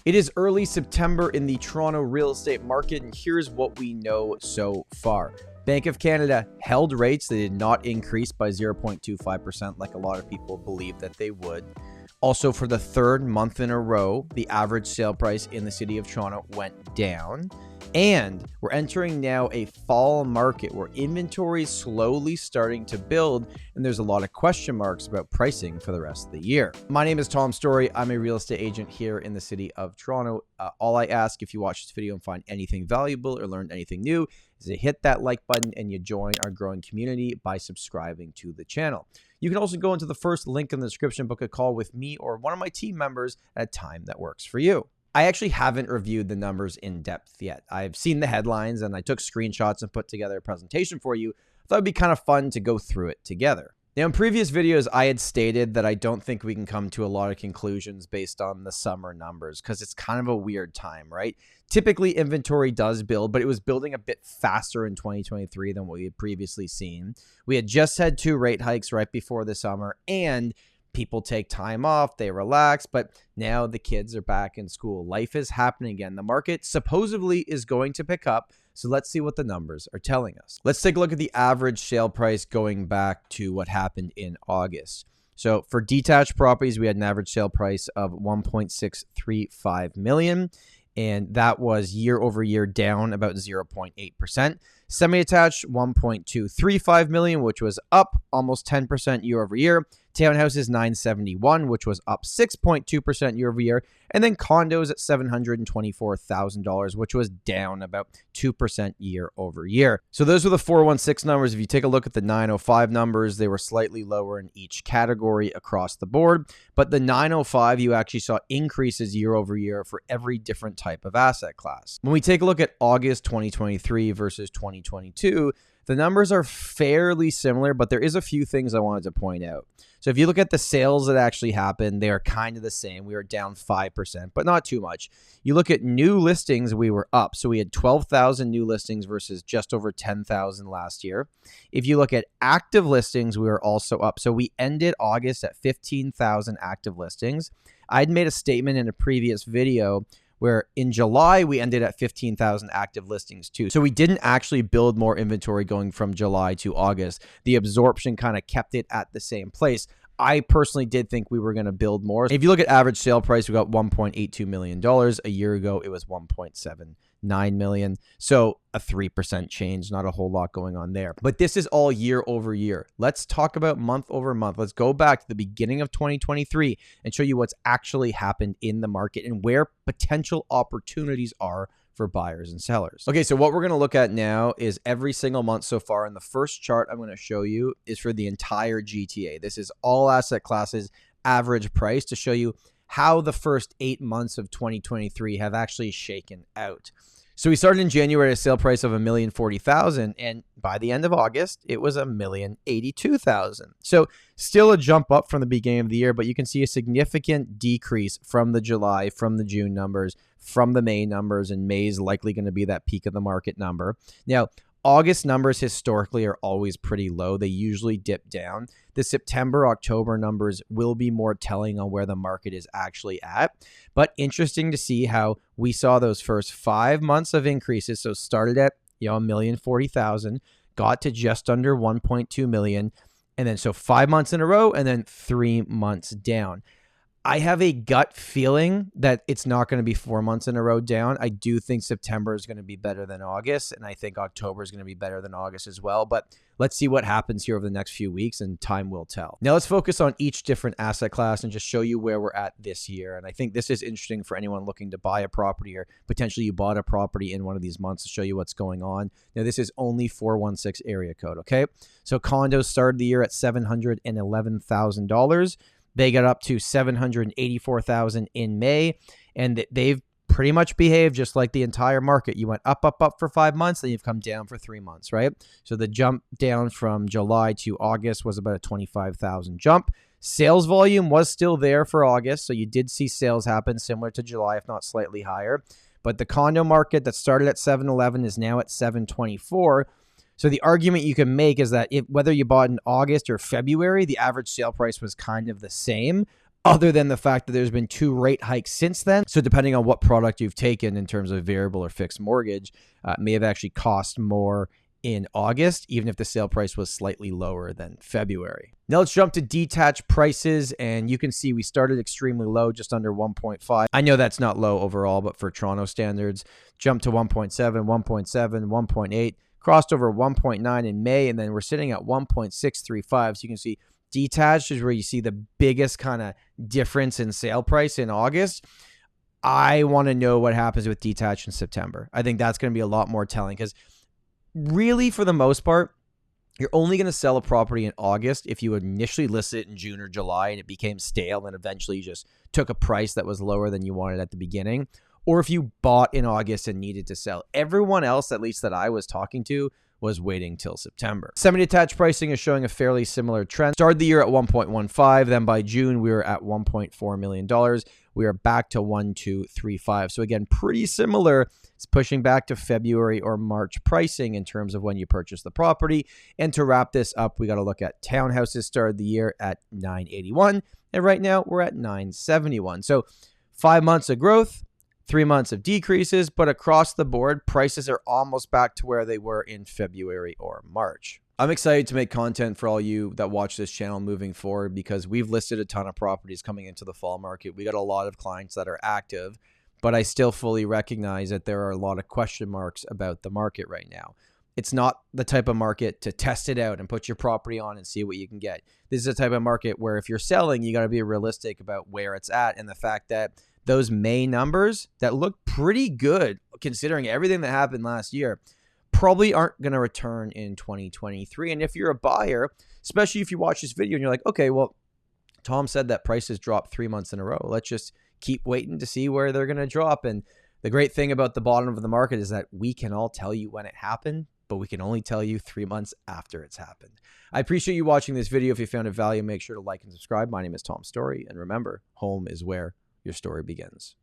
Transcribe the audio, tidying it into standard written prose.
It is early September in the Toronto real estate market, and here's what we know so far. Bank of Canada held rates. They did not increase by 0.25% like a lot of people believe that they would. Also, for the third month in a row, the average sale price in the city of Toronto went down. And we're entering now a fall market where inventory is slowly starting to build, and there's a lot of question marks about pricing for the rest of the year. My name is Tom Storey. I'm a real estate agent here in the city of Toronto. All I ask, if you watch this video and find anything valuable or learned anything new, is to hit that like button and you join our growing community by subscribing to the channel. You can also go into the first link in the description, book a call with me or one of my team members at a time that works for you. I actually haven't reviewed the numbers in depth yet. I've seen the headlines and I took screenshots and put together a presentation for you. I thought it'd be kind of fun to go through it together. Now, in previous videos, I had stated that I don't think we can come to a lot of conclusions based on the summer numbers because it's kind of a weird time, right? Typically, inventory does build, but it was building a bit faster in 2023 than what we had previously seen. We had just had 2 rate hikes right before the summer, and people take time off, they relax, but now the kids are back in school. Life is happening again. The market supposedly is going to pick up. So let's see what the numbers are telling us. Let's take a look at the average sale price going back to what happened in August. So for detached properties, we had an average sale price of $1.635 million. And that was year over year down about 0.8%. Semi-attached, $1.235 million, which was up almost 10% year over year. Townhouses, $971, which was up 6.2% year over year. And then condos at $724,000, which was down about 2% year over year. So those were the 416 numbers. If you take a look at the 905 numbers, they were slightly lower in each category across the board. But the 905, you actually saw increases year over year for every different type of asset class. When we take a look at August 2023 versus 2022, the numbers are fairly similar, but there is a few things I wanted to point out. So if you look at the sales that actually happened, they are kind of the same. We were down 5%, but not too much. You look at new listings, we were up. So we had 12,000 new listings versus just over 10,000 last year. If you look at active listings, we were also up. So we ended August at 15,000 active listings. I'd made a statement in a previous video where in July, we ended at 15,000 active listings too. So we didn't actually build more inventory going from July to August. The absorption kind of kept it at the same place. I personally did think we were going to build more. If you look at average sale price, we got $1.82 million. A year ago, it was $1.79 million. So a 3% change, not a whole lot going on there. But this is all year over year. Let's talk about month over month. Let's go back to the beginning of 2023 and show you what's actually happened in the market and where potential opportunities are for buyers and sellers. Okay, so what we're going to look at now is every single month so far. And the first chart I'm going to show you is for the entire GTA. This is all asset classes, average price, to show you how the first 8 months of 2023 have actually shaken out. So we started in January at a sale price of $1,040,000, and by the end of August, it was $1,082,000. So still a jump up from the beginning of the year, but you can see a significant decrease from the July, from the June numbers, from the May numbers, and May is likely going to be that peak of the market number. Now, August numbers historically are always pretty low. They usually dip down. The September, October numbers will be more telling on where the market is actually at. But interesting to see how we saw those first 5 months of increases. So started at $1,040,000, got to just under 1.2 million. And then so 5 months in a row and then 3 months down. I have a gut feeling that it's not going to be 4 months in a row down. I do think September is going to be better than August, and I think October is going to be better than August as well. But let's see what happens here over the next few weeks, and time will tell. Now let's focus on each different asset class and just show you where we're at this year. And I think this is interesting for anyone looking to buy a property, or potentially you bought a property in one of these months, to show you what's going on. Now this is only 416 area code, okay? So condos started the year at $711,000. They got up to $784,000 in May, and they've pretty much behaved just like the entire market. You went up, up, up for 5 months, then you've come down for 3 months, right? So the jump down from July to August was about a 25,000 jump. Sales volume was still there for August, so you did see sales happen similar to July, if not slightly higher. But the condo market that started at 711 is now at 724. So the argument you can make is that whether you bought in August or February, the average sale price was kind of the same. other than the fact that there's been 2 rate hikes since then. So depending on what product you've taken in terms of variable or fixed mortgage, may have actually cost more in August, even if the sale price was slightly lower than February. Now let's jump to detached prices, and you can see we started extremely low, just under 1.5. I know that's not low overall, but for Toronto standards, jumped to 1.7, 1.7, 1.8, crossed over 1.9 in May, and then we're sitting at 1.635. So you can see detached is where you see the biggest kind of difference in sale price in August. I want to know what happens with detached in September. I think that's going to be a lot more telling, because really, for the most part, you're only going to sell a property in August if you initially listed it in June or July and it became stale and eventually you just took a price that was lower than you wanted at the beginning, or if you bought in August and needed to sell. Everyone else, at least that I was talking to, was waiting till September. Semi-detached pricing is showing a fairly similar trend. Started the year at 1.15, then by June we were at $1.4 million. We are back to 1.235. So again, pretty similar. It's pushing back to February or March pricing in terms of when you purchase the property. And to wrap this up, we got to look at townhouses. Started the year at 981, and right now we're at 971. So 5 months of growth, 3 months of decreases, but across the board, prices are almost back to where they were in February or March. I'm excited to make content for all you that watch this channel moving forward, because we've listed a ton of properties coming into the fall market. We got a lot of clients that are active, but I still fully recognize that there are a lot of question marks about the market right now. It's not the type of market to test it out and put your property on and see what you can get. This is a type of market where if you're selling, you got to be realistic about where it's at, and the fact that those May numbers that look pretty good considering everything that happened last year probably aren't going to return in 2023. And if you're a buyer, especially if you watch this video and you're like, okay, well, Tom said that prices dropped 3 months in a row. Let's just keep waiting to see where they're going to drop. And the great thing about the bottom of the market is that we can all tell you when it happened, but we can only tell you 3 months after it's happened. I appreciate you watching this video. If you found it valuable, make sure to like and subscribe. My name is Tom Storey. And remember, home is where your story begins.